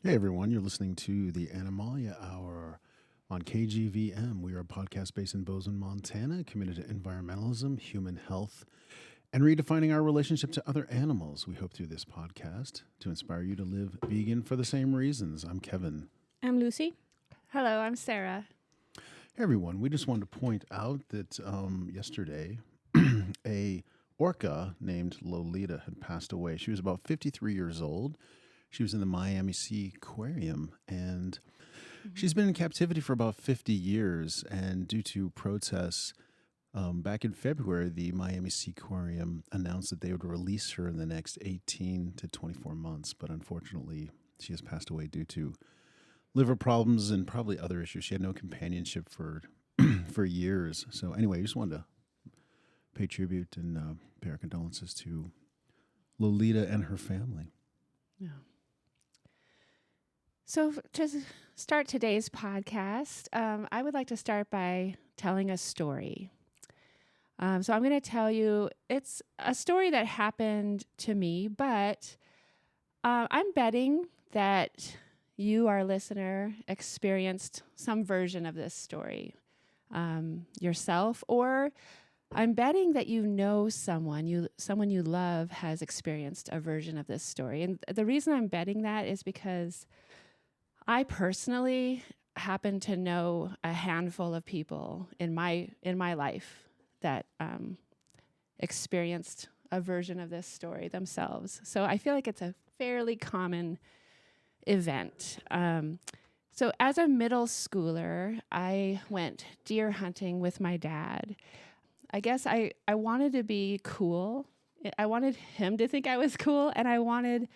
Hey everyone, you're listening to the Animalia Hour on KGVM. We are a podcast based in Bozeman, Montana, committed to environmentalism, human health, and redefining our relationship to other animals. We hope through this podcast to inspire you to live vegan for the same reasons. I'm Kevin. I'm Lucy. Hello, I'm Sarah. Hey everyone, we just wanted to point out that yesterday a orca named Lolita had passed away. She was about 53 years old. She was in the Miami Sea Aquarium, and she's been in captivity for about 50 years. And due to protests, back in February, the Miami Sea Aquarium announced that they would release her in the next 18 to 24 months. But unfortunately, she has passed away due to liver problems and probably other issues. She had no companionship for for years. So anyway, I just wanted to pay tribute and pay our condolences to Lolita and her family. Yeah. So to start today's podcast, I would like to start by telling a story. So I'm going to tell you, it's a story that happened to me, but I'm betting that you, our listener, experienced some version of this story yourself, or I'm betting that you know someone you love has experienced a version of this story. And the reason I'm betting that is because I personally happen to know a handful of people in my life that experienced a version of this story themselves. So I feel like it's a fairly common event. So as a middle schooler, I went deer hunting with my dad. I guess I wanted to be cool. I wanted him to think I was cool, and I wanted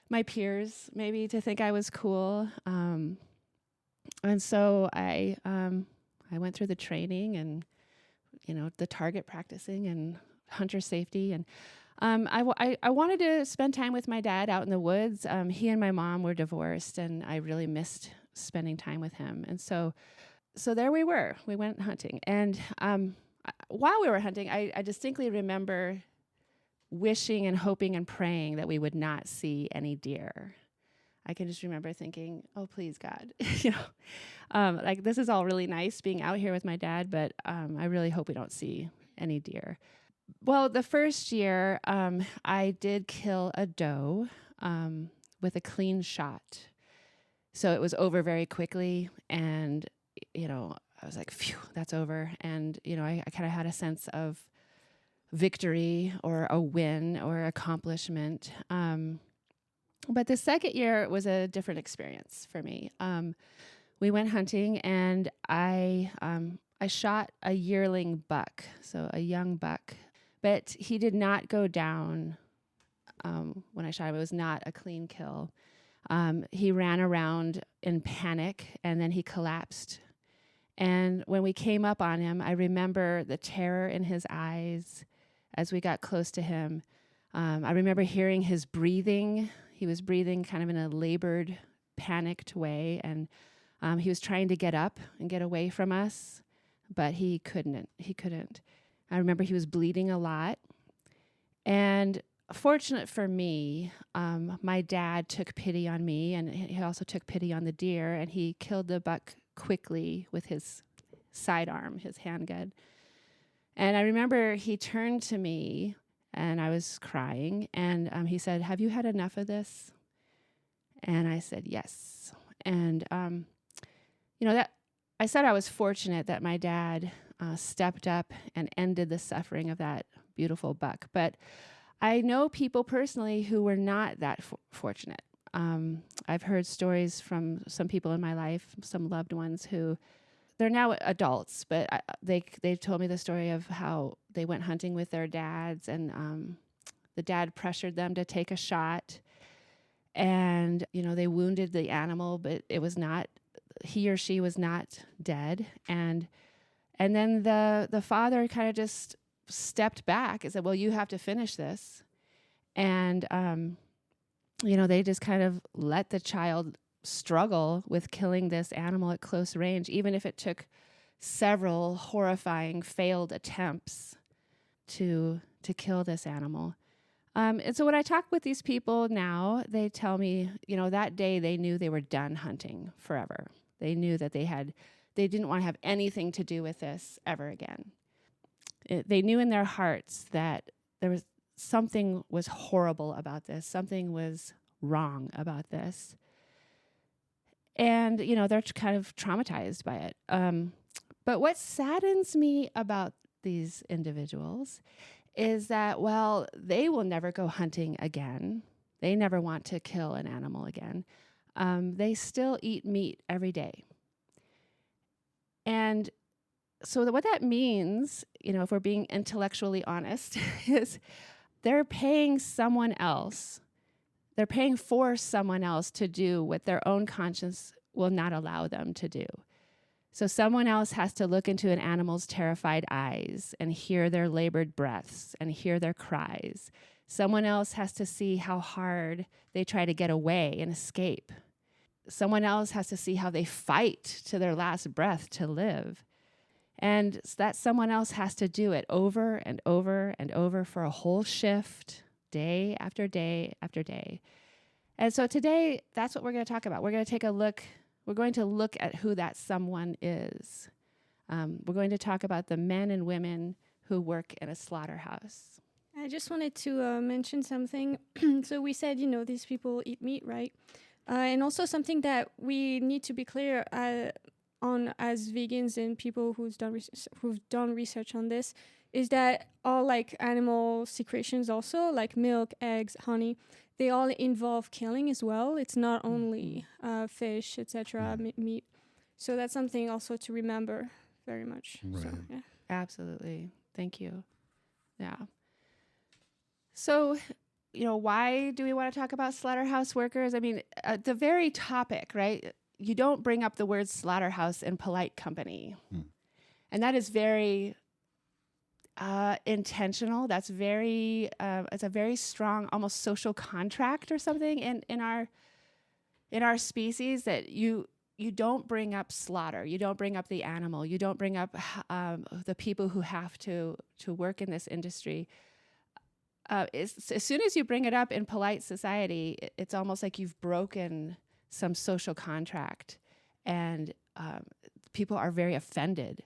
my peers maybe to think I was cool. And so I went through the training and, the target practicing and hunter safety. And I wanted to spend time with my dad out in the woods. He and my mom were divorced, and I really missed spending time with him. And so there we were. We went hunting. And while we were hunting, I distinctly remember wishing and hoping and praying that we would not see any deer. I can just remember thinking, oh, please, God, like this is all really nice being out here with my dad, but I really hope we don't see any deer. Well, the first year, I did kill a doe with a clean shot. So it was over very quickly, and, I was like, phew, that's over. And, I kind of had a sense of victory or a win or accomplishment. But the second year was a different experience for me. We went hunting, and I shot a yearling buck, so a young buck. But he did not go down when I shot him. It was not a clean kill. He ran around in panic, and then he collapsed. And when we came up on him, I remember the terror in his eyes as we got close to him. I remember hearing his breathing. He was breathing kind of in a labored, panicked way, and he was trying to get up and get away from us, but he couldn't. I remember he was bleeding a lot. And fortunate for me, my dad took pity on me, and he also took pity on the deer, and he killed the buck quickly with his sidearm, his handgun. And I remember he turned to me, and I was crying, and he said, "Have you had enough of this?" And I said, "Yes." And, that I said I was fortunate that my dad stepped up and ended the suffering of that beautiful buck. But I know people personally who were not that fortunate. I've heard stories from some people in my life, some loved ones who, they're now adults, but they told me the story of how they went hunting with their dads, and the dad pressured them to take a shot, and they wounded the animal, but it was not, he or she was not dead, and then the father kind of just stepped back and said, "Well, you have to finish this," and they just kind of let the child struggle with killing this animal at close range, even if it took several horrifying failed attempts to kill this animal. And so when I talk with these people now, they tell me, that day they knew they were done hunting forever. They knew that they didn't want to have anything to do with this ever again. They knew in their hearts that something was horrible about this. Something was wrong about this. And, they're kind of traumatized by it. But what saddens me about these individuals is that, they will never go hunting again. They never want to kill an animal again. They still eat meat every day. And so what that means, if we're being intellectually honest, is they're paying someone else. They're paying for someone else to do what their own conscience will not allow them to do. So someone else has to look into an animal's terrified eyes and hear their labored breaths and hear their cries. Someone else has to see how hard they try to get away and escape. Someone else has to see how they fight to their last breath to live. And that someone else has to do it over and over and over for a whole shift, day after day after day. And so today, that's what we're going to talk about. We're going to look at who that someone is. We're going to talk about the men and women who work in a slaughterhouse. I just wanted to mention something. So we said, these people eat meat, right? And also something that we need to be clear on as vegans and people who've done research on this is that all like animal secretions also, like milk, eggs, honey, they all involve killing as well. It's not only fish, etc., meat. So that's something also to remember very much. Right. So, yeah. Absolutely. Thank you. Yeah. So, why do we want to talk about slaughterhouse workers? I mean, the very topic, right? You don't bring up the word slaughterhouse in polite company. And that is very intentional. That's it's a very strong, almost social contract or something in our species that you don't bring up slaughter. You don't bring up the animal. You don't bring up the people who have to work in this industry. As soon as you bring it up in polite society, it's almost like you've broken some social contract, and people are very offended.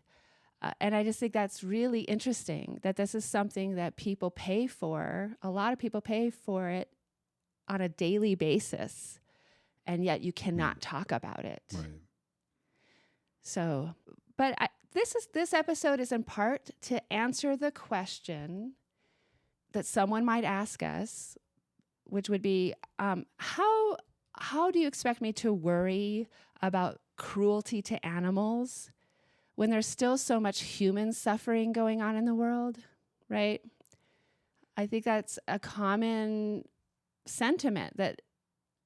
And I just think that's really interesting, that this is something that people pay for. A lot of people pay for it on a daily basis, and yet you cannot talk about it. Right. So, but this episode is in part to answer the question that someone might ask us, which would be, how do you expect me to worry about cruelty to animals when there's still so much human suffering going on in the world, right? I think that's a common sentiment that,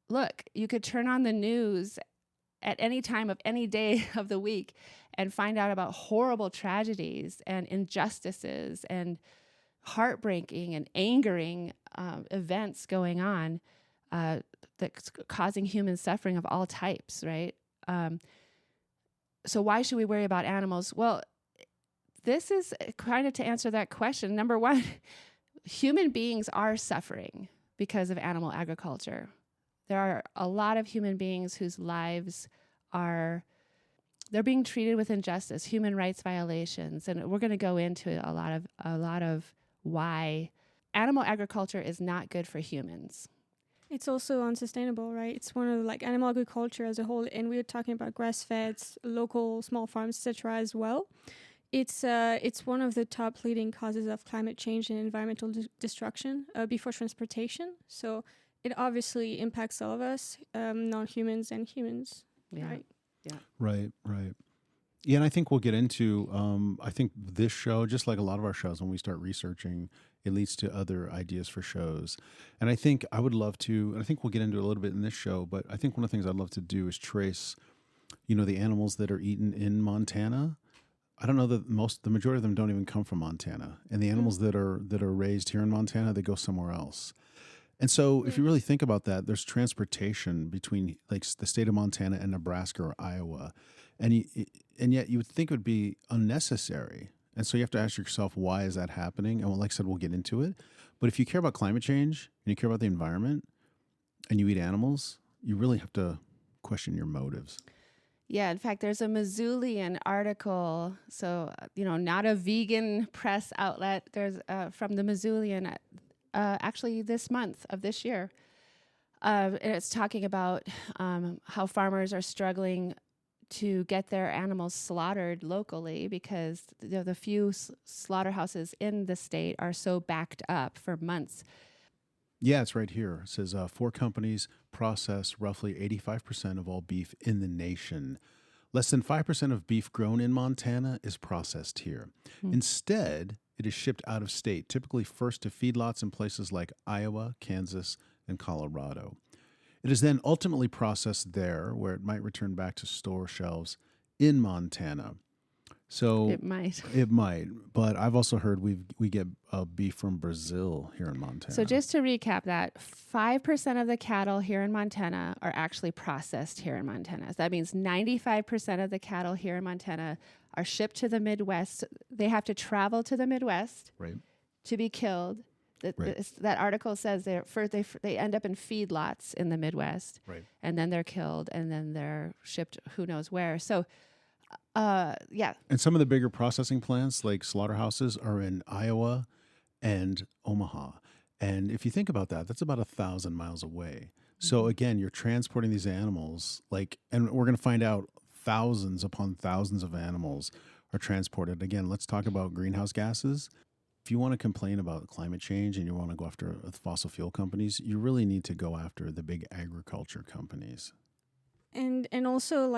look, you could turn on the news at any time of any day of the week and find out about horrible tragedies and injustices and heartbreaking and angering events going on that's causing human suffering of all types, right? So why should we worry about animals? Well, this is kind of to answer that question. Number one, human beings are suffering because of animal agriculture. There are a lot of human beings whose lives they're being treated with injustice, human rights violations, and we're going to go into a lot of why animal agriculture is not good for humans. It's also unsustainable, right? It's one of animal agriculture as a whole, and we were talking about grass-fed, local small farms, etc. as well. It's one of the top leading causes of climate change and environmental destruction before transportation. So it obviously impacts all of us, non-humans and humans, right? Yeah. Right. Yeah, and I think we'll get into, I think this show, just like a lot of our shows, when we start researching, it leads to other ideas for shows. And I think I would love to, and I think we'll get into it a little bit in this show, but I think one of the things I'd love to do is trace, the animals that are eaten in Montana. I don't know that the majority of them don't even come from Montana. And the animals that are raised here in Montana, they go somewhere else. And so if you really think about that, there's transportation between the state of Montana and Nebraska or Iowa. And yet you would think it would be unnecessary And so you have to ask yourself, why is that happening? And like I said, we'll get into it. But if you care about climate change and you care about the environment and you eat animals, you really have to question your motives. Yeah, in fact, there's a Missoulian article, so, not a vegan press outlet. There's from the Missoulian, actually this month of this year. And it's talking about how farmers are struggling to get their animals slaughtered locally because the few slaughterhouses in the state are so backed up for months. Yeah, it's right here. It says 4 companies process roughly 85% of all beef in the nation. Less than 5% of beef grown in Montana is processed here. Instead, it is shipped out of state, typically first to feedlots in places like Iowa, Kansas, and Colorado. It is then ultimately processed there, where it might return back to store shelves in Montana. So It might. It might, but I've also heard we get beef from Brazil here in Montana. So just to recap that, 5% of the cattle here in Montana are actually processed here in Montana. So that means 95% of the cattle here in Montana are shipped to the Midwest. They have to travel to the Midwest Right. to be killed. That article says they end up in feedlots in the Midwest, Right. and then they're killed, and then they're shipped who knows where. So, yeah. And some of the bigger processing plants, like slaughterhouses, are in Iowa and Omaha. And if you think about that, that's about 1,000 miles away. So again, you're transporting these animals, and we're going to find out thousands upon thousands of animals are transported. Again, let's talk about greenhouse gases. If you want to complain about climate change and you want to go after fossil fuel companies, you really need to go after the big agriculture companies. And also,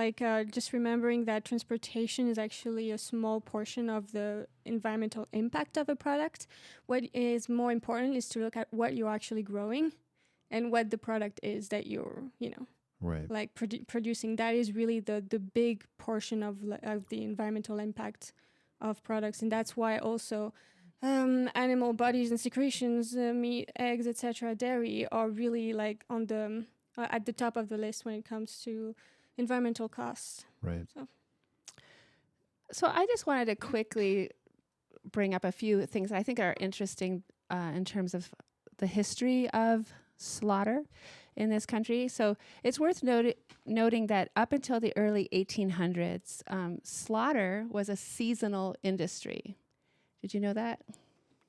just remembering that transportation is actually a small portion of the environmental impact of a product. What is more important is to look at what you're actually growing and what the product is that you're, Right. producing. That is really the big portion of the environmental impact of products. And that's why also animal bodies and secretions, meat, eggs, etc., dairy are really on the at the top of the list when it comes to environmental costs. Right. So I just wanted to quickly bring up a few things I think are interesting in terms of the history of slaughter in this country. So it's worth noting that up until the early 1800s, slaughter was a seasonal industry. Did you know that?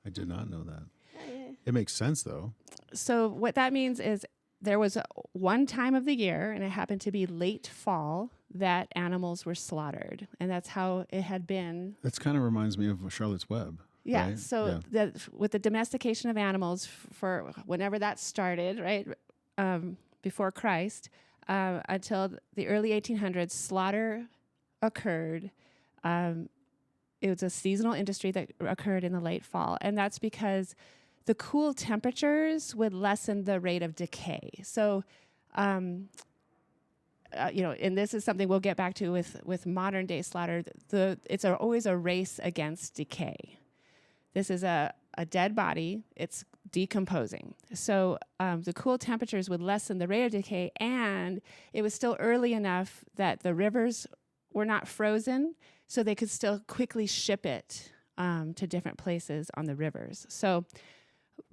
I did not know that. Yeah. It makes sense, though. So what that means is there was one time of the year, and it happened to be late fall, that animals were slaughtered. And that's how it had been. That kind of reminds me of Charlotte's Web. Yeah. Right? So with the domestication of animals for whenever that started, right, before Christ, until the early 1800s, slaughter occurred. It was a seasonal industry that occurred in the late fall. And that's because the cool temperatures would lessen the rate of decay. So, and this is something we'll get back to with modern day slaughter. It's always a race against decay. This is a dead body. It's decomposing. So the cool temperatures would lessen the rate of decay, and it was still early enough that the rivers were not frozen, so they could still quickly ship it to different places on the rivers.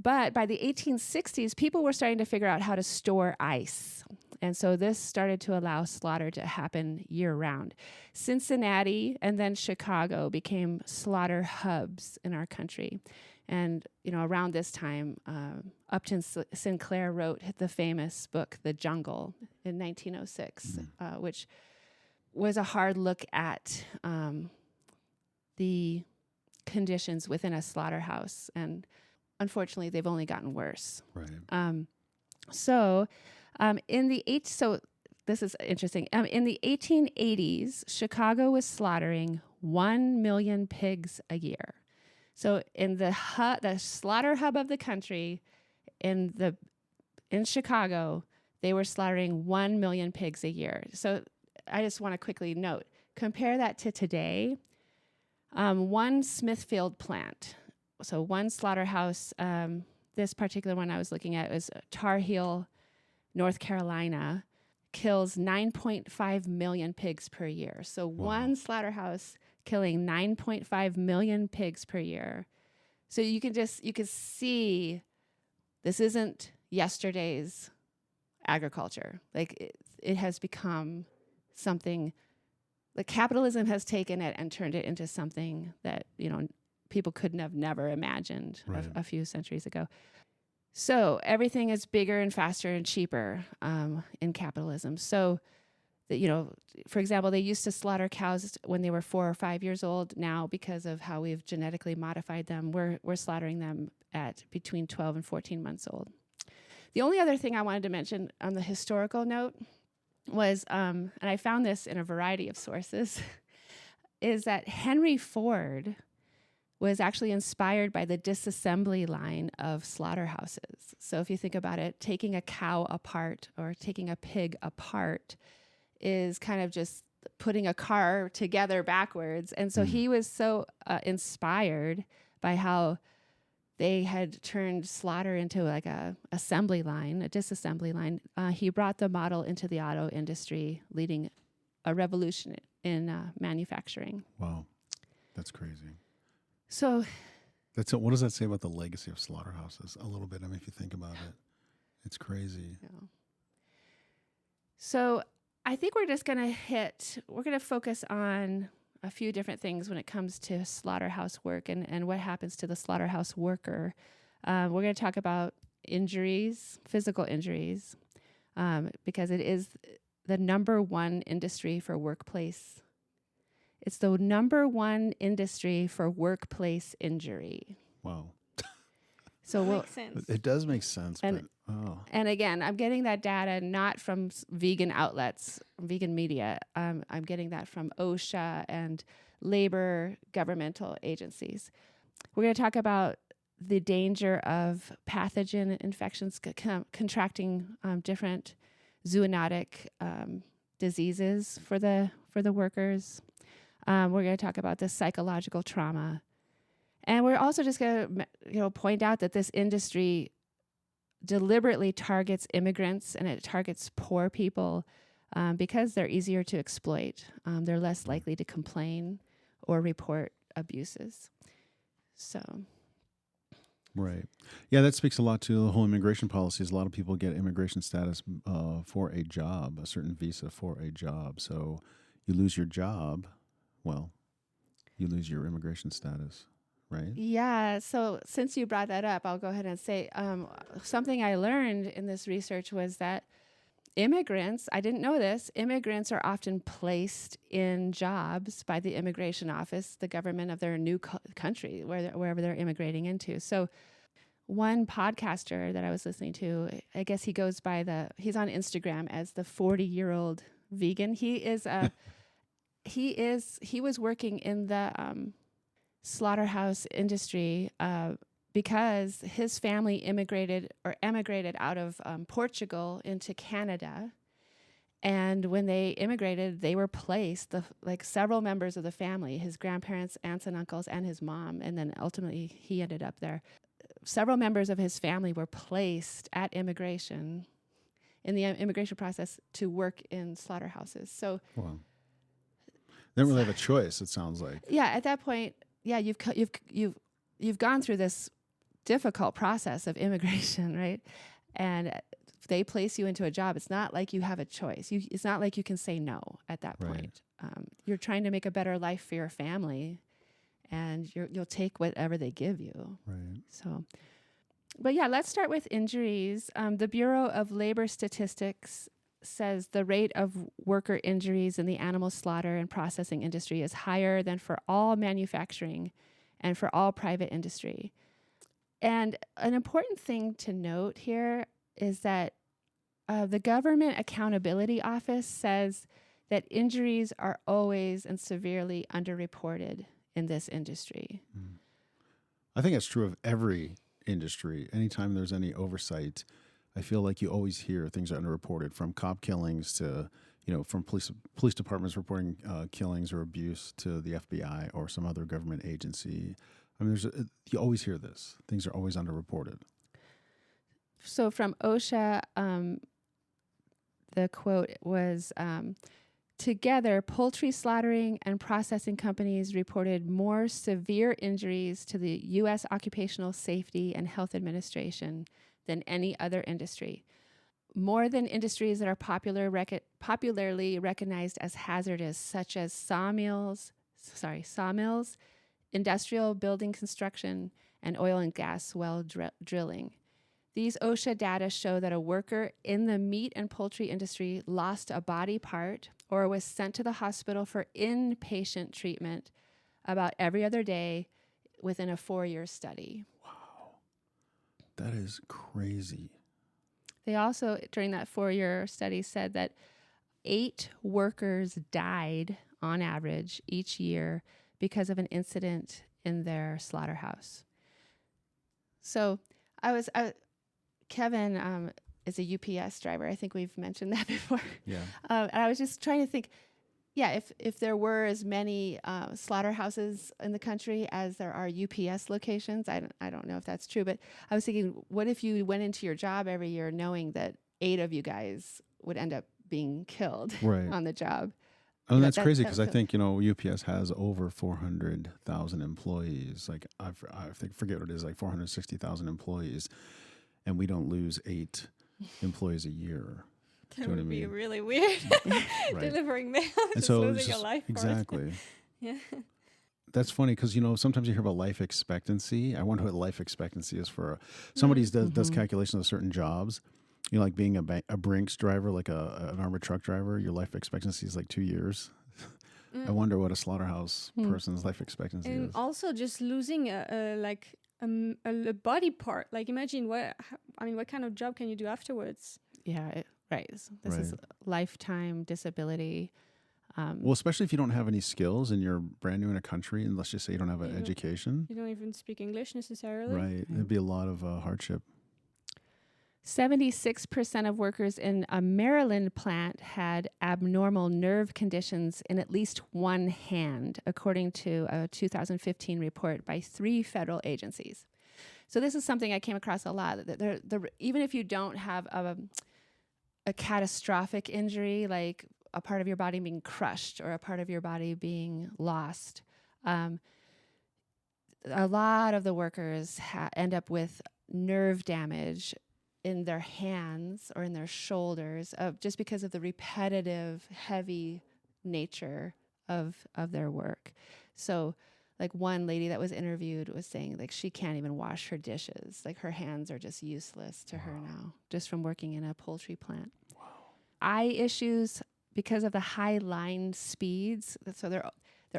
But by the 1860s, people were starting to figure out how to store ice. And so this started to allow slaughter to happen year-round. Cincinnati and then Chicago became slaughter hubs in our country. And, around this time, Upton Sinclair wrote the famous book, The Jungle, in 1906, which was a hard look at the conditions within a slaughterhouse. And unfortunately, they've only gotten worse. Right. This is interesting. In the 1880s, Chicago was slaughtering 1 million pigs a year. So in the slaughter hub of the country, in Chicago, they were slaughtering 1 million pigs a year. So I just want to quickly note, compare that to today. One Smithfield plant. So one slaughterhouse, this particular one I was looking at was Tar Heel, North Carolina, kills 9.5 million pigs per year. So one slaughterhouse killing 9.5 million pigs per year. So you can see this isn't yesterday's agriculture. Like it has become something, like capitalism has taken it and turned it into something that, people couldn't have never imagined Right. a few centuries ago. So everything is bigger and faster and cheaper in capitalism. So, for example, they used to slaughter cows when they were 4 or 5 years old. Now, because of how we've genetically modified them, we're slaughtering them at between 12 and 14 months old. The only other thing I wanted to mention on the historical note was, and I found this in a variety of sources, is that Henry Ford was actually inspired by the disassembly line of slaughterhouses. So if you think about it, taking a cow apart or taking a pig apart is kind of just putting a car together backwards. And so he was so inspired by how they had turned slaughter into like a assembly line, a disassembly line. He brought the model into the auto industry, leading a revolution in manufacturing. Wow. That's crazy. So What does that say about the legacy of slaughterhouses? A little bit. I mean, if you think about it, it's crazy. Yeah. So I think we're going to focus on a few different things when it comes to slaughterhouse work and what happens to the slaughterhouse worker. We're going to talk about injuries, physical injuries, because it is the number one industry for workplace. It's the number one industry for workplace injury. Wow. So Makes sense. It does make sense, And- And again, I'm getting that data not from vegan outlets, vegan media. I'm getting that from OSHA and labor governmental agencies. We're going to talk about the danger of pathogen infections, contracting different zoonotic diseases for the workers. We're going to talk about the psychological trauma. And we're also just going to point out that this industry deliberately targets immigrants and it targets poor people because they're easier to exploit. They're less likely to complain or report abuses. So, right. Yeah, that speaks a lot to the whole immigration policies. A lot of people get immigration status for a job, a certain visa for a job. So you lose your job, well, you lose your immigration status. Right? Yeah. So since you brought that up, I'll go ahead and say something I learned in this research was that immigrants, I didn't know this, immigrants are often placed in jobs by the immigration office, the government of their new country, wherever they're immigrating into. So one podcaster that I was listening to, I guess he goes by he's on Instagram as the 40-year-old vegan. He was working in the slaughterhouse industry because his family emigrated out of Portugal into Canada. And when they immigrated, they were placed, several members of the family, his grandparents, aunts and uncles, and his mom, and then ultimately he ended up there. Several members of his family were placed at immigration, in the immigration process, to work in slaughterhouses. So, wow. They don't really have a choice, it sounds like. Yeah, at that point, yeah, you've gone through this difficult process of immigration, right? And they place you into a job. It's not like you have a choice. It's not like you can say no at that point. You're trying to make a better life for your family, and you'll take whatever they give you. Right. So, but yeah, let's start with injuries. The Bureau of Labor Statistics says the rate of worker injuries in the animal slaughter and processing industry is higher than for all manufacturing and for all private industry. And an important thing to note here is that the Government Accountability Office says that injuries are always and severely underreported in this industry. I think that's true of every industry. Anytime there's any oversight, I feel like you always hear things are underreported, from cop killings to, from police departments reporting killings or abuse to the FBI or some other government agency. I mean, you always hear this. Things are always underreported. So from OSHA, the quote was, Together, poultry slaughtering and processing companies reported more severe injuries to the U.S. Occupational Safety and Health Administration than any other industry. More than industries that are popularly recognized as hazardous, such as sawmills, industrial building construction, and oil and gas well drilling. These OSHA data show that a worker in the meat and poultry industry lost a body part or was sent to the hospital for inpatient treatment about every other day within a 4-year study. Wow. That is crazy. They also, during that 4-year study, said that 8 workers died on average each year because of an incident in their slaughterhouse. So Kevin is a UPS driver. I think we've mentioned that before. Yeah. And I was just trying to think, if there were as many slaughterhouses in the country as there are UPS locations, I don't know if that's true, but I was thinking, what if you went into your job every year knowing that 8 of you guys would end up being killed on the job? Oh, that's crazy because I think, UPS has over 400,000 employees. Like I forget what it is, like 460,000 employees, and we don't lose 8 employees a year. That would be really weird. Delivering mail, just losing your life. Exactly. Yeah. That's funny because, sometimes you hear about life expectancy. I wonder what life expectancy is for somebody does calculations of certain jobs. Like being a Brinks driver, like an armored truck driver, your life expectancy is like 2 years. I wonder what a slaughterhouse person's life expectancy is. And also just losing a body part. Like imagine what kind of job can you do afterwards? Yeah, right. This is lifetime disability. Well, especially if you don't have any skills and you're brand new in a country, and let's just say you don't have an education. You don't even speak English necessarily. Right. It'd be a lot of hardship. 76% of workers in a Maryland plant had abnormal nerve conditions in at least one hand, according to a 2015 report by 3 federal agencies. So this is something I came across a lot. Even if you don't have a catastrophic injury, like a part of your body being crushed or a part of your body being lost, a lot of the workers end up with nerve damage in their hands or in their shoulders, just because of the repetitive, heavy nature of their work. So like one lady that was interviewed was saying like she can't even wash her dishes. Like her hands are just useless to her now, just from working in a poultry plant. Wow. Eye issues because of the high line speeds. So they're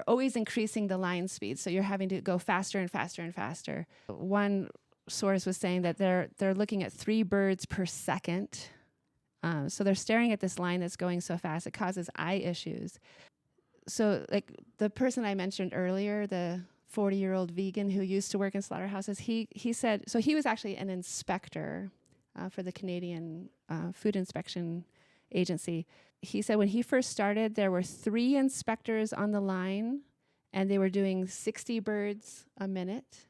always increasing the line speed. So you're having to go faster and faster and faster. One source was saying that they're looking at 3 birds per second. So they're staring at this line that's going so fast, it causes eye issues. So like the person I mentioned earlier, the 40-year-old vegan who used to work in slaughterhouses, he said, so he was actually an inspector for the Canadian Food Inspection Agency. He said when he first started, there were 3 inspectors on the line, and they were doing 60 birds a minute.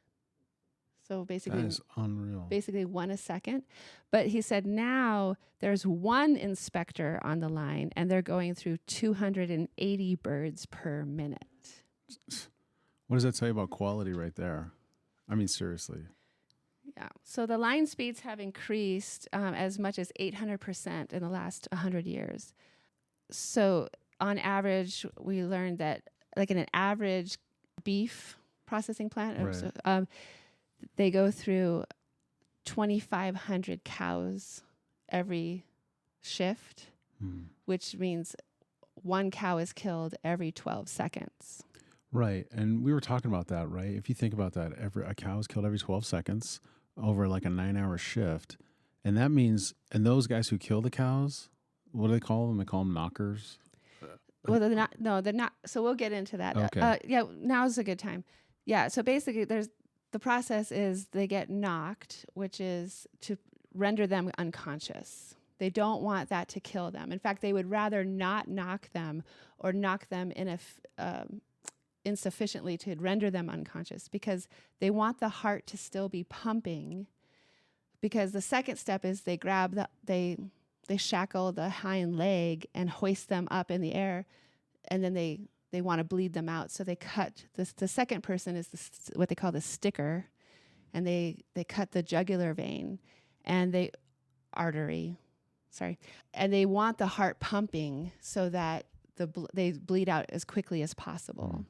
So basically, that is unreal. Basically 1 a second. But he said now there's 1 inspector on the line, and they're going through 280 birds per minute. What does that tell you about quality right there? I mean, seriously. Yeah. So the line speeds have increased as much as 800% in the last 100 years. So on average, we learned that like in an average beef processing plant, they go through 2,500 cows every shift, which means 1 cow is killed every 12 seconds. Right. And we were talking about that, right? If you think about that, a cow is killed every 12 seconds over like a 9-hour shift. And that means, and those guys who kill the cows, what do they call them? They call them knockers? Well, they're not. No, they're not. So we'll get into that. Okay. Now's a good time. Yeah. So basically, the process is they get knocked, which is to render them unconscious. They don't want that to kill them. In fact, they would rather not knock them or knock them insufficiently to render them unconscious, because they want the heart to still be pumping. Because the second step is they shackle the hind leg and hoist them up in the air, and then they want to bleed them out. So they cut this. The second person is what they call the sticker, and they cut the jugular vein and and they want the heart pumping so that they bleed out as quickly as possible.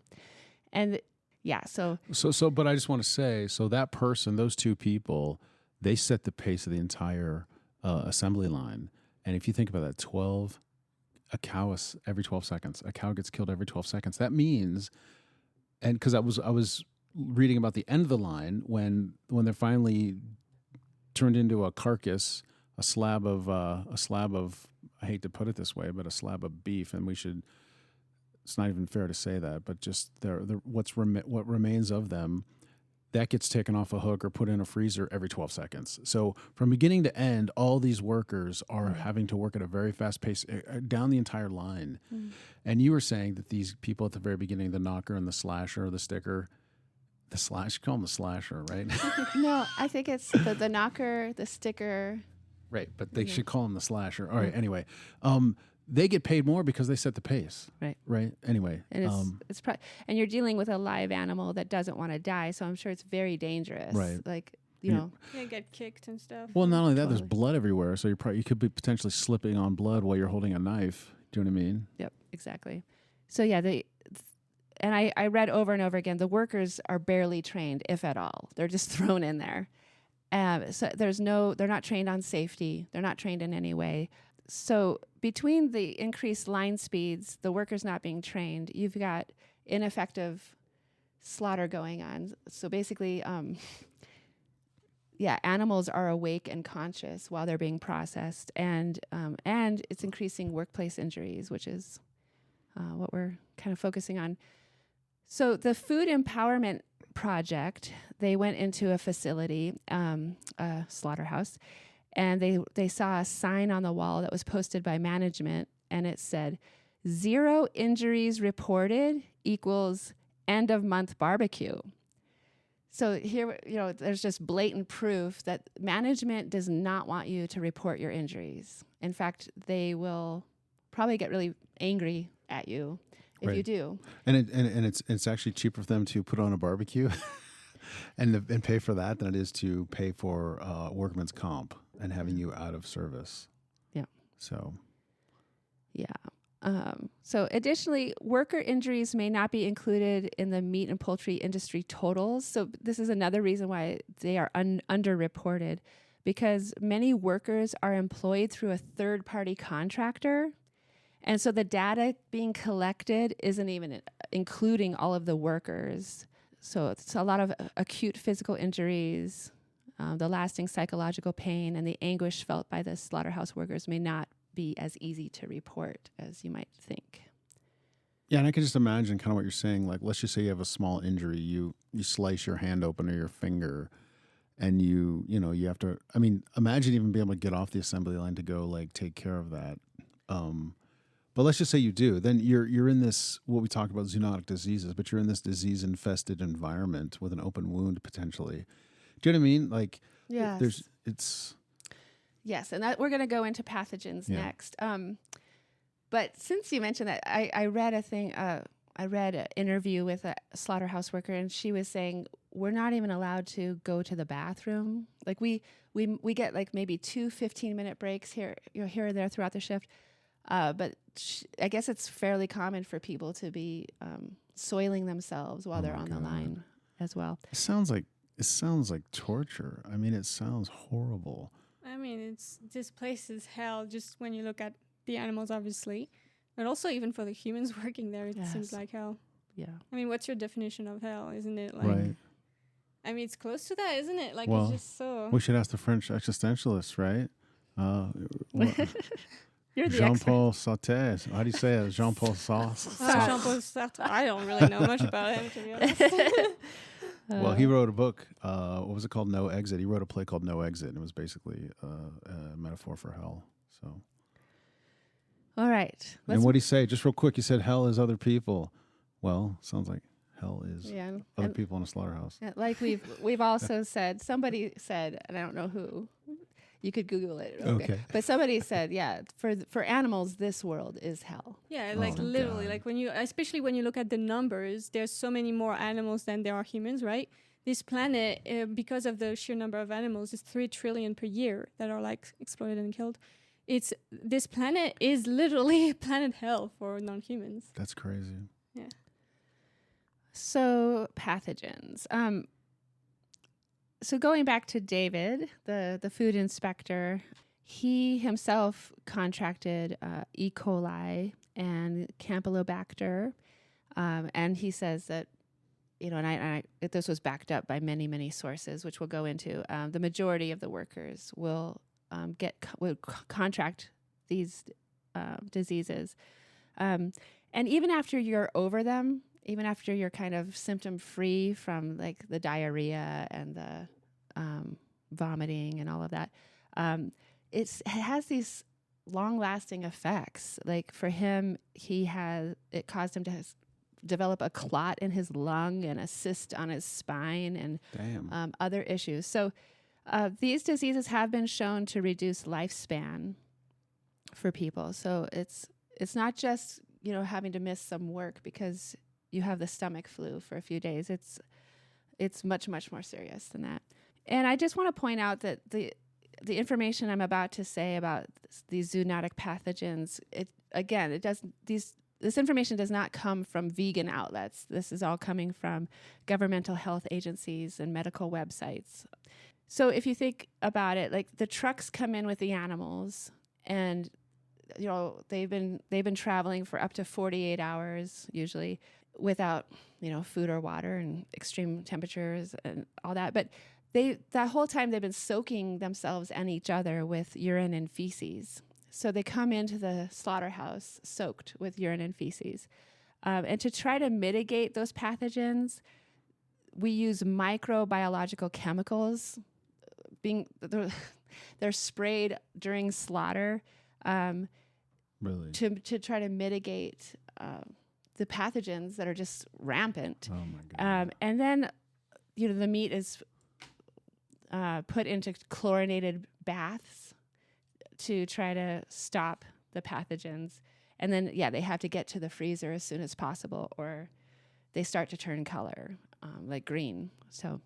And but I just want to say, so that person, those two people, they set the pace of the entire assembly line. And if you think about that, a cow is every 12 seconds. A cow gets killed every 12 seconds. That means, and because I was reading about the end of the line when they're finally turned into a carcass, a slab of I hate to put it this way, but a slab of beef, and it's not even fair to say that, but just what remains of them, that gets taken off a hook or put in a freezer every 12 seconds. So from beginning to end, all these workers are having to work at a very fast pace down the entire line. And you were saying that these people at the very beginning, the knocker and the slasher, the sticker, you call them the slasher, right? No, I think it's the knocker, the sticker. Right, but they should call them the slasher. All right, anyway. They get paid more because they set the pace. Right. Anyway. And and you're dealing with a live animal that doesn't want to die, so I'm sure it's very dangerous. Right. Like, you know. They get kicked and stuff. Well, not only that, there's blood everywhere, so you could be potentially slipping on blood while you're holding a knife. Do you know what I mean? Yep, exactly. So yeah, and I read over and over again, the workers are barely trained, if at all. They're just thrown in there. So they're not trained on safety. They're not trained in any way. So between the increased line speeds, the workers not being trained, you've got ineffective slaughter going on. So basically, animals are awake and conscious while they're being processed, and it's increasing workplace injuries, which is what we're kind of focusing on. So the Food Empowerment Project, they went into a facility, a slaughterhouse, and they saw a sign on the wall that was posted by management, and it said, 0 injuries reported equals end of month barbecue. So here, there's just blatant proof that management does not want you to report your injuries. In fact, they will probably get really angry at you if you do. And it's actually cheaper for them to put on a barbecue and pay for that than it is to pay for workman's comp and having you out of service. Yeah. So. Yeah. So additionally, worker injuries may not be included in the meat and poultry industry totals. So this is another reason why they are underreported, because many workers are employed through a third-party contractor. And so the data being collected isn't even including all of the workers. So it's a lot of acute physical injuries, the lasting psychological pain, and the anguish felt by the slaughterhouse workers may not be as easy to report as you might think. Yeah, and I can just imagine kind of what you're saying. Like, let's just say you have a small injury, you slice your hand open or your finger, and you have to. I mean, imagine even being able to get off the assembly line to go like take care of that. But let's just say you do. Then you're in this, what we talk about, zoonotic diseases, but you're in this disease-infested environment with an open wound potentially. Do you know what I mean? Like, yes. It's... Yes, and we're going to go into pathogens next. But since you mentioned that, I read I read an interview with a slaughterhouse worker, and she was saying we're not even allowed to go to the bathroom. Like we get like maybe 2 15-minute breaks here and there throughout the shift. But I guess it's fairly common for people to be soiling themselves while they're on the line as well. It sounds like torture. I mean, it sounds horrible. I mean, this place is hell just when you look at the animals, obviously. But also even for the humans working there, it seems like hell. Yeah. I mean, what's your definition of hell? Isn't it like... Right. I mean, it's close to that, isn't it? Like, it's just so... We should ask the French existentialists, right? You're the Jean-Paul Sartre. How do you say it? Jean-Paul Sartre? Jean-Paul Sartre. I don't really know much about him, to be honest. Well, he wrote a book. What was it called? No Exit. He wrote a play called No Exit, and it was basically a metaphor for hell. So, all right. And what did he say? Just real quick, he said hell is other people. Well, sounds like hell is other people in a slaughterhouse. Like we've also said. Somebody said, and I don't know who. You could Google it. Okay. But somebody said, yeah, for animals, this world is hell. Yeah, like literally, God. like especially when you look at the numbers, there's so many more animals than there are humans, right? This planet, because of the sheer number of animals, is 3 trillion per year that are like exploited and killed. This planet is literally planet hell for non-humans. That's crazy. Yeah. So pathogens. So going back to David, the food inspector, he himself contracted E. coli and Campylobacter, and he says that, and this was backed up by many, many sources, which we'll go into. The majority of the workers will contract these diseases, and even after you're over them, even after you're kind of symptom free from like the diarrhea and the vomiting and all of that, it has these long lasting effects. Like for him, it caused him to develop a clot in his lung and a cyst on his spine and other issues. So these diseases have been shown to reduce lifespan for people. So it's not just, having to miss some work because you have the stomach flu for a few days. It's much, much more serious than that. And I just want to point out that the information I'm about to say about these zoonotic pathogens, this information does not come from vegan outlets. This is all coming from governmental health agencies and medical websites. So if you think about it, like the trucks come in with the animals, and they've been traveling for up to 48 hours usually without food or water and extreme temperatures and all that. But that whole time they've been soaking themselves and each other with urine and feces. So they come into the slaughterhouse soaked with urine and feces. And to try to mitigate those pathogens, we use microbiological chemicals. They're sprayed during slaughter Really? to try to mitigate the pathogens that are just rampant. Oh my God. And then, the meat is put into chlorinated baths to try to stop the pathogens. And then, they have to get to the freezer as soon as possible, or they start to turn color, like green. So,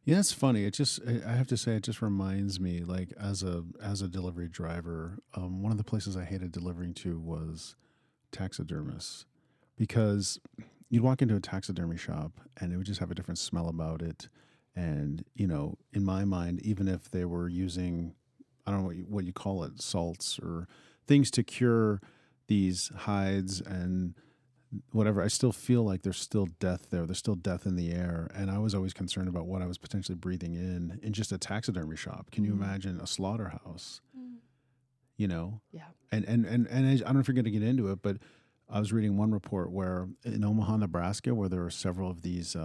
yeah, it's funny. I have to say, it just reminds me, like as a delivery driver, one of the places I hated delivering to was taxidermists, because you'd walk into a taxidermy shop and it would just have a different smell about it. And, in my mind, even if they were using, I don't know what you call it, salts or things to cure these hides and whatever, I still feel like there's still death there. There's still death in the air. And I was always concerned about what I was potentially breathing in just a taxidermy shop. Can you imagine a slaughterhouse? Yeah. And I don't know if you're going to get into it, but I was reading one report where in Omaha, Nebraska, where there are several of these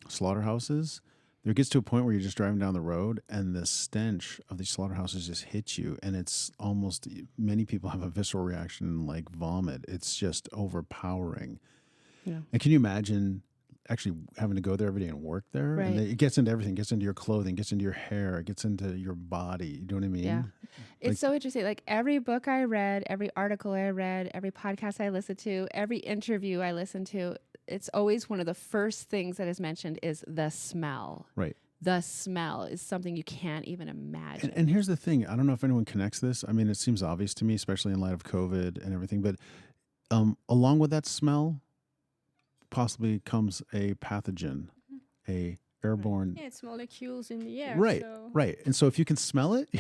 slaughterhouses, there gets to a point where you're just driving down the road and the stench of these slaughterhouses just hits you. And it's almost, many people have a visceral reaction like vomit. It's just overpowering. Yeah. And can you imagine actually having to go there every day and work there? Right. And it gets into everything, gets into your clothing, gets into your hair, it gets into your body. You know what I mean? Yeah. It's so interesting. Like every book I read, every article I read, every podcast I listened to, every interview I listened to, it's always one of the first things that is mentioned is the smell. Right. The smell is something you can't even imagine. And here's the thing. I don't know if anyone connects this. I mean, it seems obvious to me, especially in light of COVID and everything. But along with that smell, possibly comes a pathogen, a airborne. Yeah, it's molecules in the air. Right, so. right. And so if you can smell it.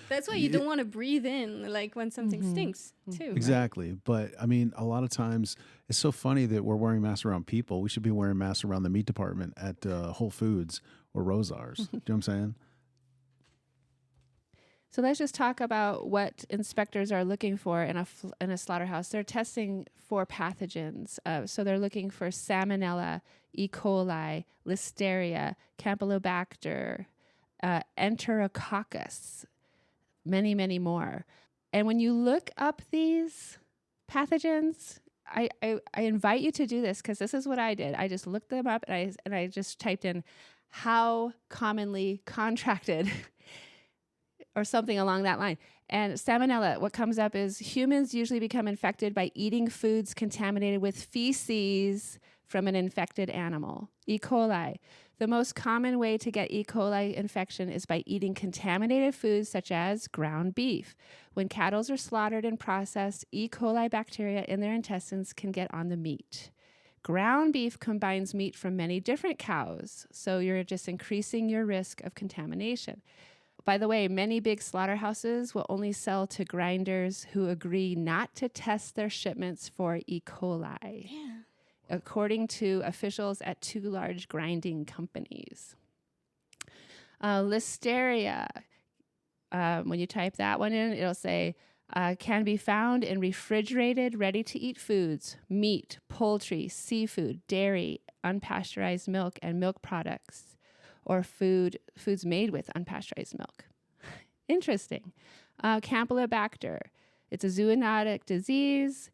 That's why you don't want to breathe in, like when something stinks, too. Exactly. Right? But I mean, a lot of times it's so funny that we're wearing masks around people. We should be wearing masks around the meat department at Whole Foods or Rosars. Do you know what I'm saying? So let's just talk about what inspectors are looking for in a slaughterhouse. They're testing for pathogens. So they're looking for Salmonella, E. coli, Listeria, Campylobacter, Enterococcus, many, many more. And when you look up these pathogens, I invite you to do this, because this is what I did. I just looked them up and I just typed in how commonly contracted or something along that line. And salmonella, what comes up is humans usually become infected by eating foods contaminated with feces from an infected animal, E. coli. The most common way to get E. coli infection is by eating contaminated foods such as ground beef. When cattle are slaughtered and processed, E. coli bacteria in their intestines can get on the meat. Ground beef combines meat from many different cows, so you're just increasing your risk of contamination. By the way, many big slaughterhouses will only sell to grinders who agree not to test their shipments for E. coli. Yeah. According to officials at 2 large grinding companies. Listeria, when you type that one in, it'll say, can be found in refrigerated, ready-to-eat foods, meat, poultry, seafood, dairy, unpasteurized milk, and milk products, or foods made with unpasteurized milk. Interesting. Campylobacter, it's a zoonotic disease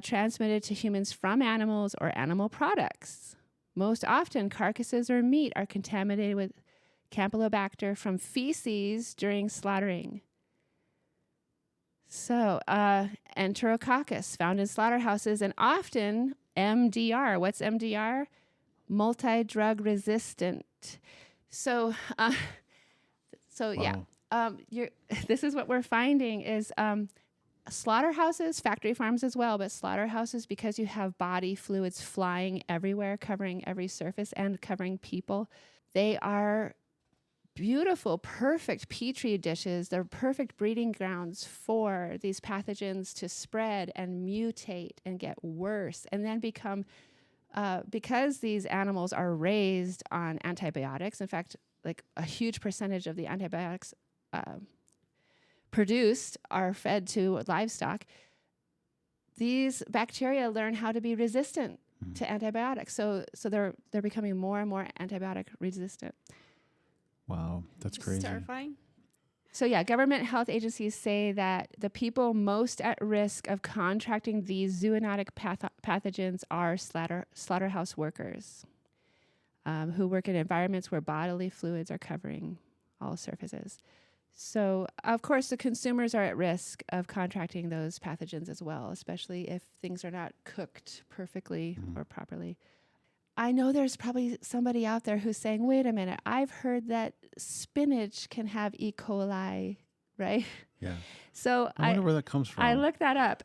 transmitted to humans from animals or animal products. Most often, carcasses or meat are contaminated with Campylobacter from feces during slaughtering. So, Enterococcus, found in slaughterhouses, and often MDR. What's MDR? Multi-drug resistant. So, Wow. yeah. This is what we're finding is slaughterhouses, factory farms as well, but slaughterhouses, because you have body fluids flying everywhere, covering every surface and covering people, they are beautiful, perfect petri dishes. They're perfect breeding grounds for these pathogens to spread and mutate and get worse, and then become, because these animals are raised on antibiotics. In fact, like a huge percentage of the antibiotics produced are fed to livestock. These bacteria learn how to be resistant to antibiotics. So they're becoming more and more antibiotic resistant. Wow, that's crazy. It's terrifying. So yeah, government health agencies say that the people most at risk of contracting these zoonotic pathogens are slaughterhouse workers who work in environments where bodily fluids are covering all surfaces. So, of course, the consumers are at risk of contracting those pathogens as well, especially if things are not cooked perfectly or properly. I know there's probably somebody out there who's saying, wait a minute, I've heard that spinach can have E. coli, right? Yeah. So I wonder where that comes from. I looked that up.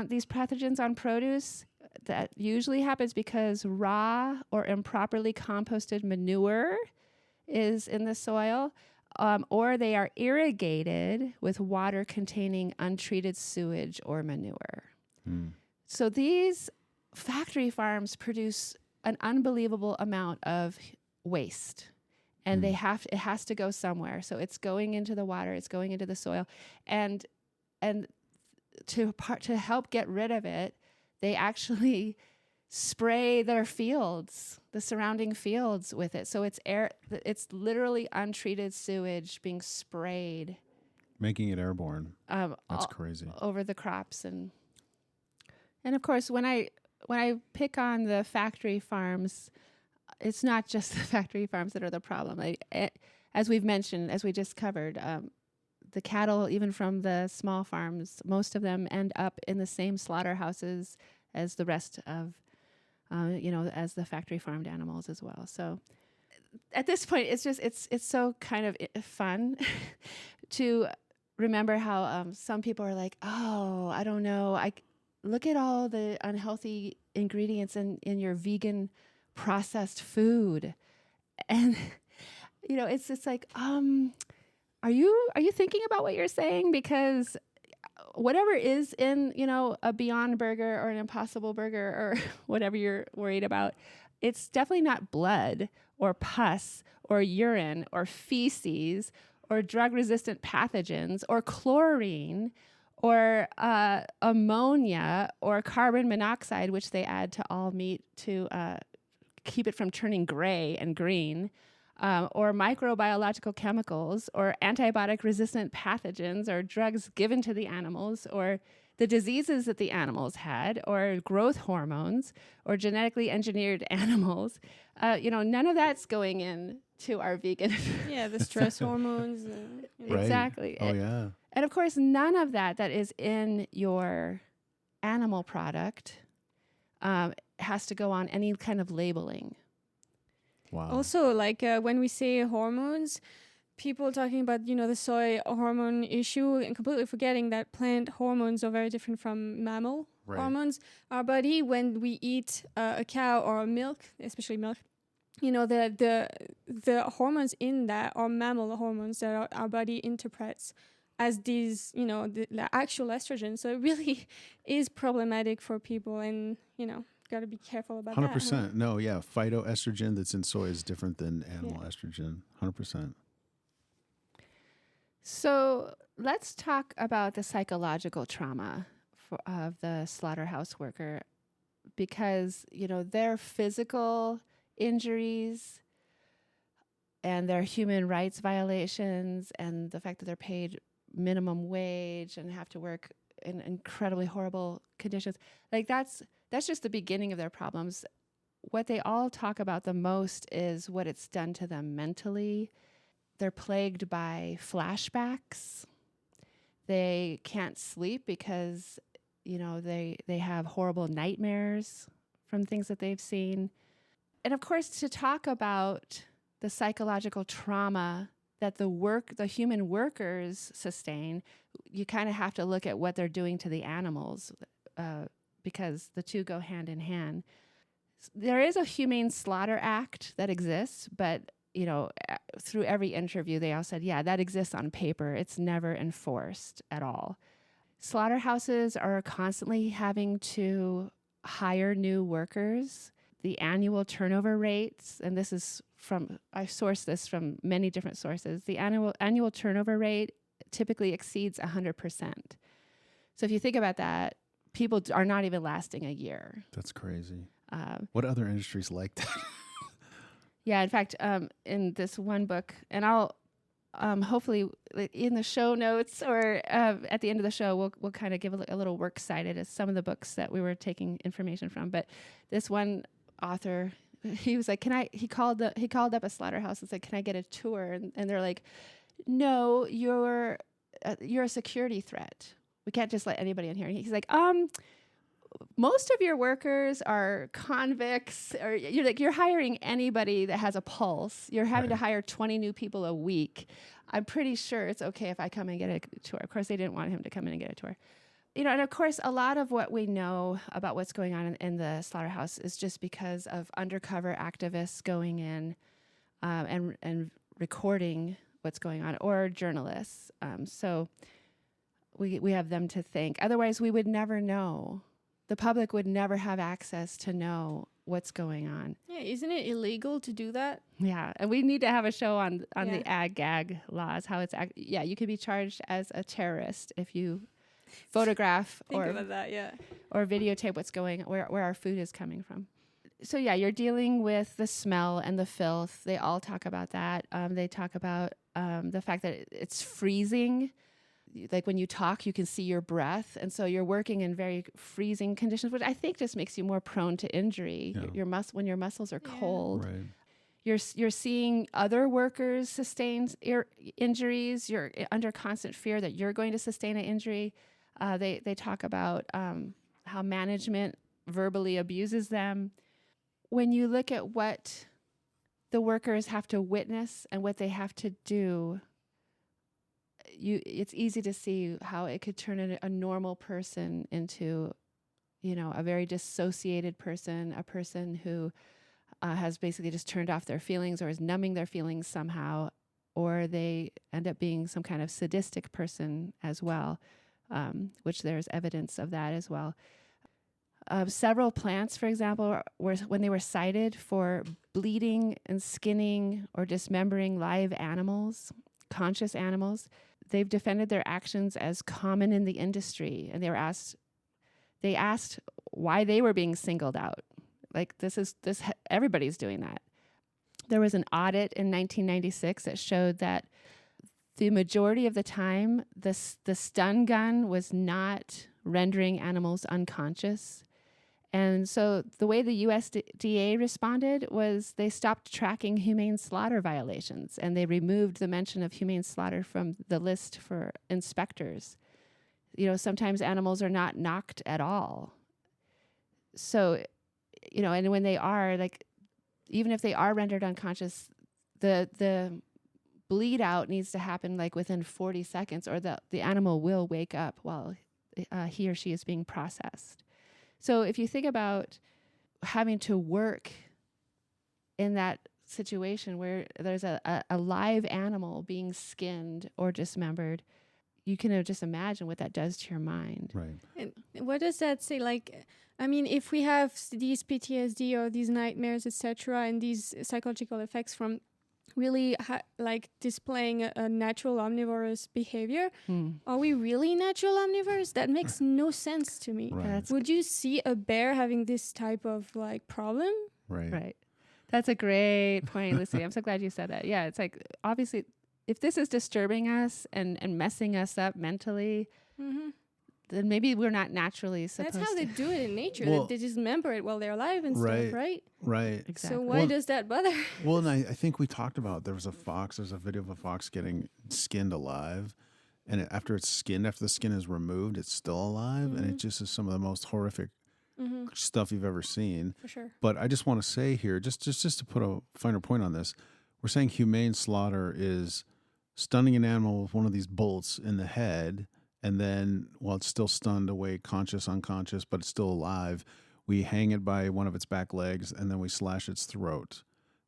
These pathogens on produce, that usually happens because raw or improperly composted manure is in the soil. Or they are irrigated with water containing untreated sewage or manure. So these factory farms produce an unbelievable amount of waste, and it has to go somewhere. So it's going into the water, it's going into the soil, and to help get rid of it, they actually spray their fields, the surrounding fields, with it. So it's literally untreated sewage being sprayed, making it airborne. That's crazy. Over the crops. And of course, when I pick on the factory farms, it's not just the factory farms that are the problem. As we've mentioned, as we just covered, the cattle, even from the small farms, most of them end up in the same slaughterhouses as the rest of as the factory farmed animals as well. So at this point, it's so kind of fun to remember how some people are like, oh, I don't know. Look at all the unhealthy ingredients in your vegan processed food. And, it's like, are you thinking about what you're saying? Because whatever is in, a Beyond Burger or an Impossible Burger or whatever you're worried about, it's definitely not blood or pus or urine or feces or drug-resistant pathogens or chlorine or ammonia or carbon monoxide, which they add to all meat to keep it from turning gray and green, or microbiological chemicals or antibiotic-resistant pathogens or drugs given to the animals or the diseases that the animals had, or growth hormones, or genetically engineered animals. None of that's going in to our vegan. Yeah, the stress hormones. Right. Exactly. Oh, yeah. And of course, none of that is in your animal product has to go on any kind of labeling. Wow. Also, like when we say hormones, people talking about, the soy hormone issue and completely forgetting that plant hormones are very different from mammal hormones. Our body, when we eat a cow or milk, especially milk, the hormones in that are mammal hormones that our body interprets as these, the actual estrogen. So it really is problematic for people, and, got to be careful about 100%. that. 100%. No, yeah. Phytoestrogen that's in soy is different than animal estrogen. 100%. So let's talk about the psychological trauma of the slaughterhouse worker, because, their physical injuries and their human rights violations and the fact that they're paid minimum wage and have to work in incredibly horrible conditions, like that's just the beginning of their problems. What they all talk about the most is what it's done to them mentally. They're plagued by flashbacks. They can't sleep because, they have horrible nightmares from things that they've seen. And of course, to talk about the psychological trauma that the human workers sustain, you kind of have to look at what they're doing to the animals, because the two go hand in hand. There is a Humane Slaughter Act that exists, but through every interview, they all said, yeah, that exists on paper. It's never enforced at all. Slaughterhouses are constantly having to hire new workers. The annual turnover rates, and I sourced this from many different sources. The annual turnover rate typically exceeds 100%. So if you think about that, people are not even lasting a year. That's crazy. What other industries like that? Yeah, in fact, in this one book, and I'll hopefully in the show notes or at the end of the show, we'll kind of give a little works cited as some of the books that we were taking information from. But this one author, he was like, he called up a slaughterhouse and said, can I get a tour? And they're like, no, you're a security threat. We can't just let anybody in here. And he's like, most of your workers are convicts, or you're hiring anybody that has a pulse. You're having to hire 20 new people a week. I'm pretty sure it's okay if I come and get a tour. Of course, they didn't want him to come in and get a tour. And of course, a lot of what we know about what's going on in the slaughterhouse is just because of undercover activists going in and recording what's going on, or journalists. So we have them to thank. Otherwise, we would never know. The public would never have access to know what's going on. Yeah, isn't it illegal to do that? Yeah, and we need to have a show on the ag-gag laws, how it's you could be charged as a terrorist if you photograph Think about that, yeah. or videotape where our food is coming from. So yeah, you're dealing with the smell and the filth. They all talk about that. They talk about the fact that it's freezing. Like when you talk, you can see your breath. And so you're working in very freezing conditions, which I think just makes you more prone to injury. Yeah. When your muscles are cold. Right. You're seeing other workers sustain injuries. You're under constant fear that you're going to sustain an injury. They talk about how management verbally abuses them. When you look at what the workers have to witness and what they have to do, it's easy to see how it could turn a normal person into, a very dissociated person, a person who has basically just turned off their feelings or is numbing their feelings somehow, or they end up being some kind of sadistic person as well, which there's evidence of that as well. Several plants, for example, when they were cited for bleeding and skinning or dismembering live animals, conscious animals, they've defended their actions as common in the industry, and they asked why they were being singled out. Like everybody's doing that. There was an audit in 1996 that showed that the majority of the time, the stun gun was not rendering animals unconscious. And so the way the USDA responded was they stopped tracking humane slaughter violations, and they removed the mention of humane slaughter from the list for inspectors. Sometimes animals are not knocked at all. So, and when they are, like, even if they are rendered unconscious, the bleed out needs to happen like within 40 seconds, or the animal will wake up while he or she is being processed. So if you think about having to work in that situation where there's a live animal being skinned or dismembered, you can just imagine what that does to your mind. Right. And what does that say? Like, I mean, if we have these PTSD or these nightmares, etc., and these psychological effects from really displaying a natural omnivorous behavior, are we really natural omnivores? That makes no sense to me. Right. Would you see a bear having this type of problem? Right. That's a great point, Lucy. I'm so glad you said that. Yeah, it's like, obviously, if this is disturbing us and messing us up mentally, then maybe we're not naturally supposed to. That's how they do it in nature. Well, they dismember it while they're alive and stuff, right? Right. Exactly. So why does that bother? Well, and I think we talked about, there's a video of a fox getting skinned alive. And after the skin is removed, it's still alive. And it just is some of the most horrific stuff you've ever seen. For sure. But I just want to say here, just to put a finer point on this, we're saying humane slaughter is stunning an animal with one of these bolts in the head, and then while it's still stunned, awake, conscious, unconscious, but it's still alive, we hang it by one of its back legs, and then we slash its throat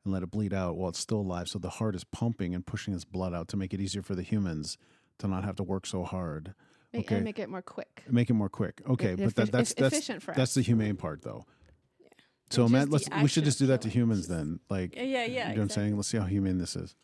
and let it bleed out while it's still alive. So the heart is pumping and pushing its blood out to make it easier for the humans to not have to work so hard. Okay. And make it more quick. Make it more quick. Okay, but that's efficient for us. That's the humane part, though. Yeah. So And Matt, just the we should action just do of that to killing. humans then. Like, Yeah, you know what I'm saying? Let's see how humane this is.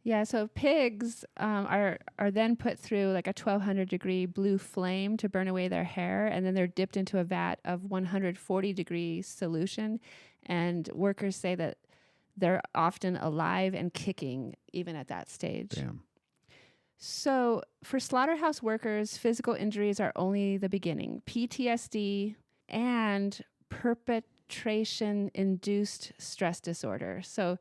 Yeah, so pigs are then put through like a 1200 degree blue flame to burn away their hair, and then they're dipped into a vat of 140 degree solution. And workers say that they're often alive and kicking even at that stage. Damn. So for slaughterhouse workers, physical injuries are only the beginning. PTSD and perpetration induced stress disorder. So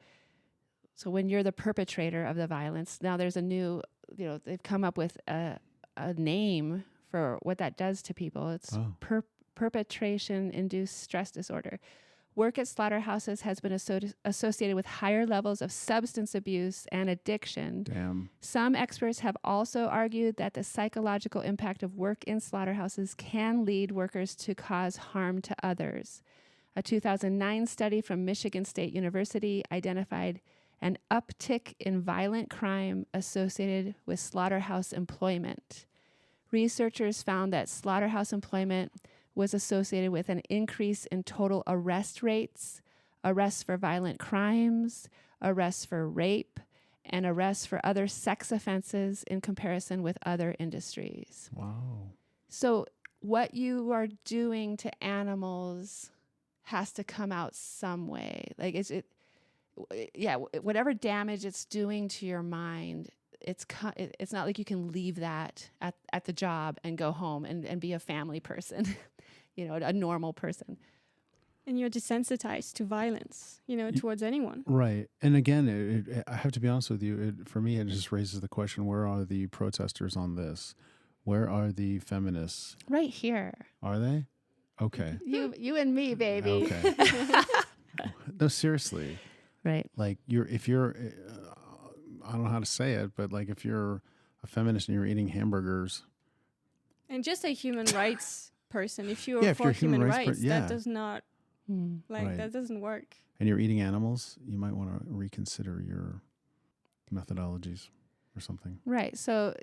when you're the perpetrator of the violence, now there's a new, they've come up with a name for what that does to people. It's perpetration-induced stress disorder. Work at slaughterhouses has been associated with higher levels of substance abuse and addiction. Damn. Some experts have also argued that the psychological impact of work in slaughterhouses can lead workers to cause harm to others. A 2009 study from Michigan State University identified an uptick in violent crime associated with slaughterhouse employment. Researchers found that slaughterhouse employment was associated with an increase in total arrest rates, arrests for violent crimes, arrests for rape, and arrests for other sex offenses in comparison with other industries. Wow. So what you are doing to animals has to come out some way. Like, whatever damage it's doing to your mind, it's not like you can leave that at the job and go home and be a family person, a normal person. And you're desensitized to violence, towards anyone. Right. And again, I have to be honest with you, for me, it just raises the question, where are the protesters on this? Where are the feminists? Right here. Are they? Okay. You and me, baby. Okay. No, seriously. Right. Like if you're, I don't know how to say it, but like if you're a feminist and you're eating hamburgers. And just a human rights person, if you're for human rights, that does not, that doesn't work. And you're eating animals, you might want to reconsider your methodologies or something. Right. So,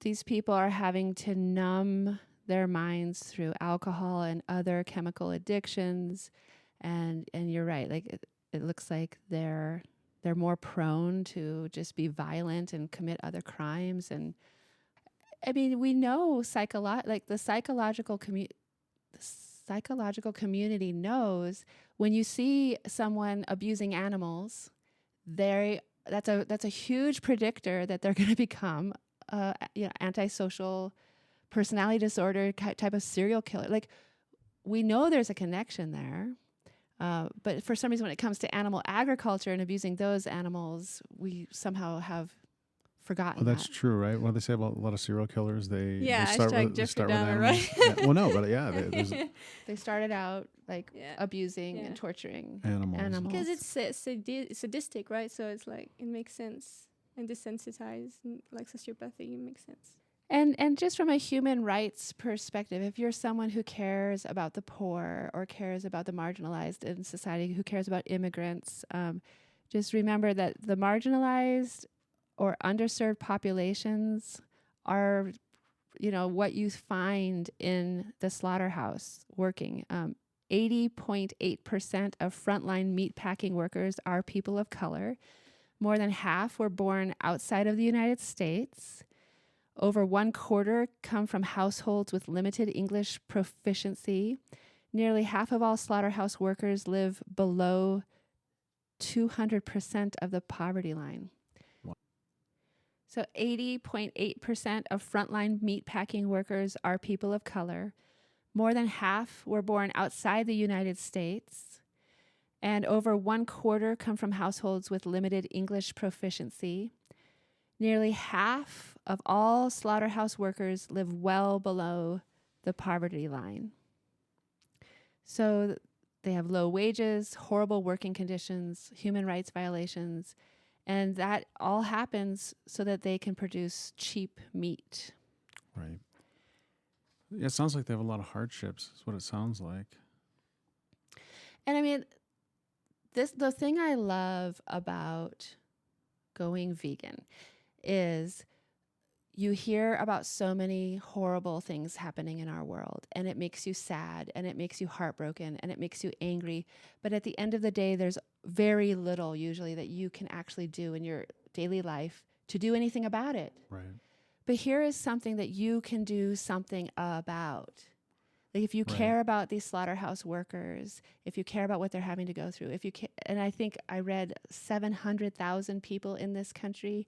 these people are having to numb their minds through alcohol and other chemical addictions. And you're right. Like it looks like they're more prone to just be violent and commit other crimes. And I mean, we know the psychological community knows when you see someone abusing animals, they that's a huge predictor that they're going to become antisocial personality disorder type of serial killer. Like, we know there's a connection there. But for some reason, when it comes to animal agriculture and abusing those animals, we somehow have forgotten. Well, that's true, right? What do they say about a lot of serial killers? They start with Dahmer, animals. right? Yeah. Well, no, but yeah, they started out like abusing and torturing animals. Because it's sadistic, right? So it's like, it makes sense. And desensitized, and like sociopathy, it makes sense. And just from a human rights perspective, if you're someone who cares about the poor or cares about the marginalized in society, who cares about immigrants, just remember that the marginalized or underserved populations are, what you find in the slaughterhouse working. 80.8% of frontline meatpacking workers are people of color. More than half were born outside of the United States. Over 1/4 come from households with limited English proficiency. Nearly half of all slaughterhouse workers live below 200% of the poverty line. Wow. So 80.8% of frontline meatpacking workers are people of color. More than half were born outside the United States. And over 1/4 come from households with limited English proficiency. Nearly half of all slaughterhouse workers live well below the poverty line. So they have low wages, horrible working conditions, human rights violations, and that all happens so that they can produce cheap meat. Right. Yeah, it sounds like they have a lot of hardships, is what it sounds like. And I mean, the thing I love about going vegan is you hear about so many horrible things happening in our world, and it makes you sad, and it makes you heartbroken, and it makes you angry. But at the end of the day, there's very little usually that you can actually do in your daily life to do anything about it. Right. But here is something that you can do something about. Like, if you care about these slaughterhouse workers, if you care about what they're having to go through, and I think I read 700,000 people in this country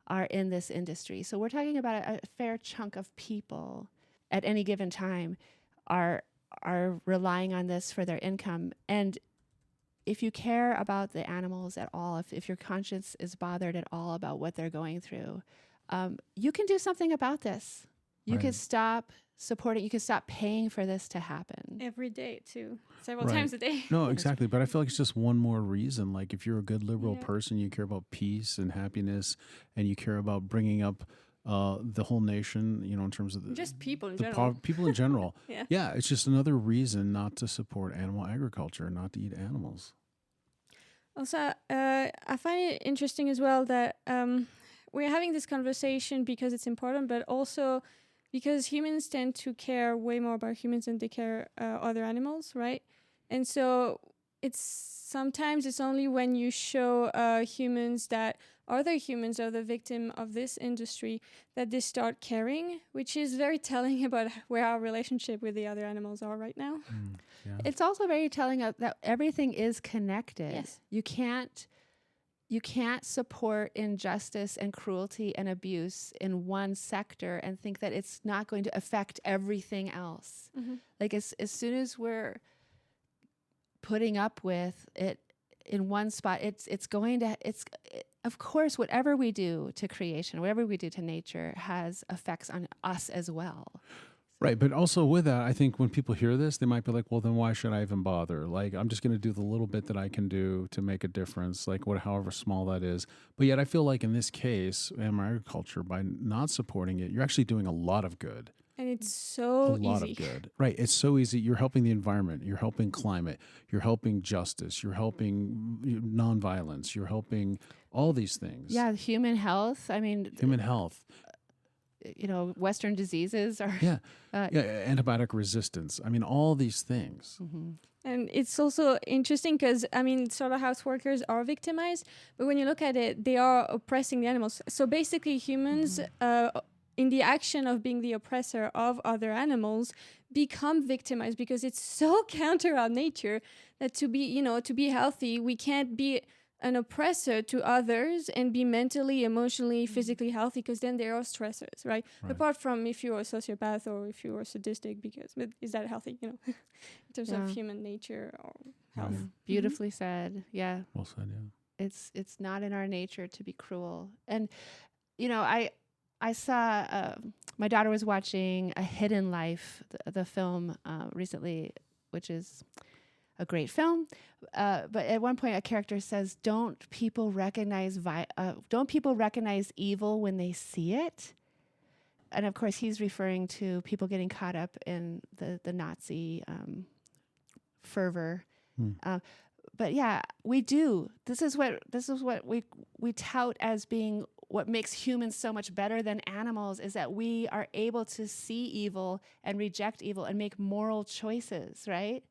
are in this industry. So we're talking about a fair chunk of people at any given time are relying on this for their income. And if you care about the animals at all, if your conscience is bothered at all about what they're going through, you can do something about this. You can stop supporting, you can stop paying for this to happen. Every day, too. Several times a day. No, exactly. But I feel like it's just one more reason. Like, if you're a good liberal person, you care about peace and happiness, and you care about bringing up the whole nation, in terms of just people in general. People in general. Yeah, it's just another reason not to support animal agriculture, not to eat animals. Also, I find it interesting as well that we're having this conversation because it's important, but also because humans tend to care way more about humans than they care other animals, right? And so sometimes it's only when you show humans that other humans are the victim of this industry that they start caring, which is very telling about where our relationship with the other animals are right now. It's also very telling that everything is connected. Yes. You can't support injustice and cruelty and abuse in one sector and think that it's not going to affect everything else. Mm-hmm. Like, as soon as we're putting up with it in one spot, of course, whatever we do to creation, whatever we do to nature has effects on us as well. Right, but also with that, I think when people hear this, they might be like, well, then why should I even bother? Like, I'm just going to do the little bit that I can do to make a difference, like however small that is. But yet I feel like in this case, animal agriculture, by not supporting it, you're actually doing a lot of good. And it's so easy. A lot of good. Right, it's so easy. You're helping the environment. You're helping climate. You're helping justice. You're helping nonviolence. You're helping all these things. Yeah, human health. I mean... Human health. Western diseases are... antibiotic resistance. I mean, all these things. Mm-hmm. And it's also interesting because, slaughterhouse workers are victimized, but when you look at it, they are oppressing the animals. So basically humans, in the action of being the oppressor of other animals, become victimized because it's so counter our nature that to be healthy, we can't be an oppressor to others and be mentally, emotionally, physically healthy, because then there are stressors, right? Apart from if you're a sociopath or if you're sadistic, because is that healthy, in terms of human nature or health? Beautifully said. Yeah. Well said, yeah. It's not in our nature to be cruel. And, I saw, my daughter was watching A Hidden Life, the film recently, which is a great film. But at one point, a character says, "Don't people recognize evil when they see it?" And of course, he's referring to people getting caught up in the Nazi fervor. But yeah, we do. This is what we tout as being what makes humans so much better than animals, is that we are able to see evil and reject evil and make moral choices, right?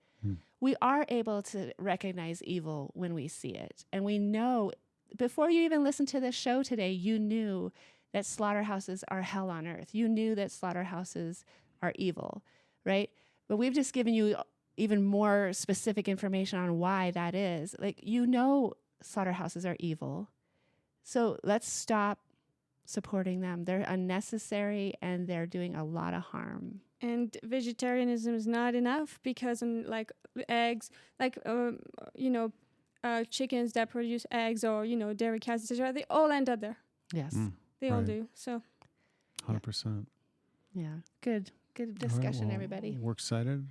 We are able to recognize evil when we see it. And we know, before you even listened to this show today, you knew that slaughterhouses are hell on earth. You knew that slaughterhouses are evil, right? But we've just given you even more specific information on why that is. Like, slaughterhouses are evil. So let's stop supporting them. They're unnecessary and they're doing a lot of harm. And vegetarianism is not enough, because like eggs, like chickens that produce eggs, or dairy cows, etc., they all end up there. Yes, they all do. So 100%. Yeah, good discussion, everybody. We're excited.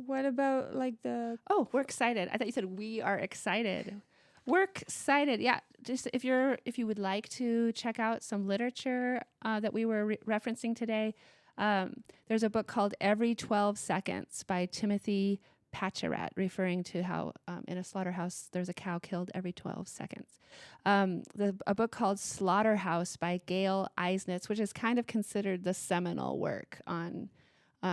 What about like the? Oh, we're excited. I thought you said we are excited. We're excited. Yeah, just if you would like to check out some literature that we were referencing today. There's a book called Every 12 Seconds by Timothy Patcheret, referring to how in a slaughterhouse there's a cow killed every 12 seconds. A book called Slaughterhouse by Gail Eisnitz, which is kind of considered the seminal work on.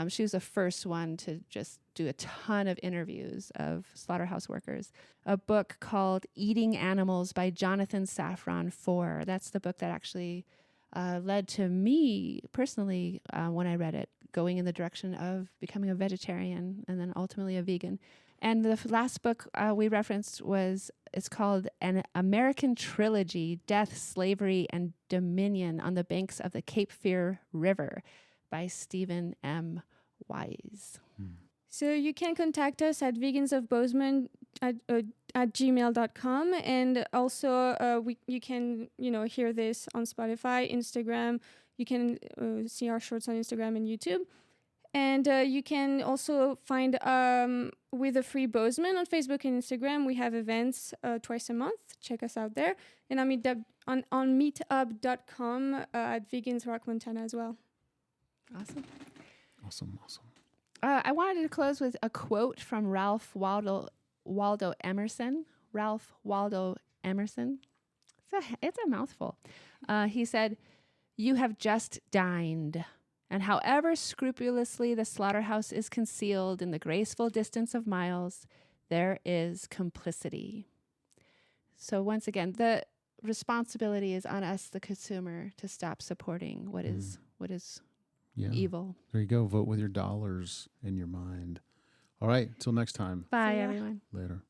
She was the first one to just do a ton of interviews of slaughterhouse workers. A book called Eating Animals by Jonathan Safran Foer. That's the book that actually led to me personally, when I read it, going in the direction of becoming a vegetarian and then ultimately a vegan. And the last book we referenced it's called An American Trilogy, Death, Slavery, and Dominion on the Banks of the Cape Fear River by Stephen M. Wise. So you can contact us at vegansofbozeman at gmail.com, and also you can hear this on Spotify, Instagram. You can see our shorts on Instagram and YouTube, and you can also find With a Free Bozeman on Facebook and Instagram. We have events twice a month. Check us out there, and on meetup.com at Vegans Rock Montana as well. Awesome. I wanted to close with a quote from Ralph Waldo Emerson. Ralph Waldo Emerson. It's a mouthful. He said, "You have just dined, and however scrupulously the slaughterhouse is concealed in the graceful distance of miles, there is complicity." So once again, the responsibility is on us, the consumer, to stop supporting what is evil. There you go. Vote with your dollars in your mind. All right. Till next time. Bye, everyone. Later.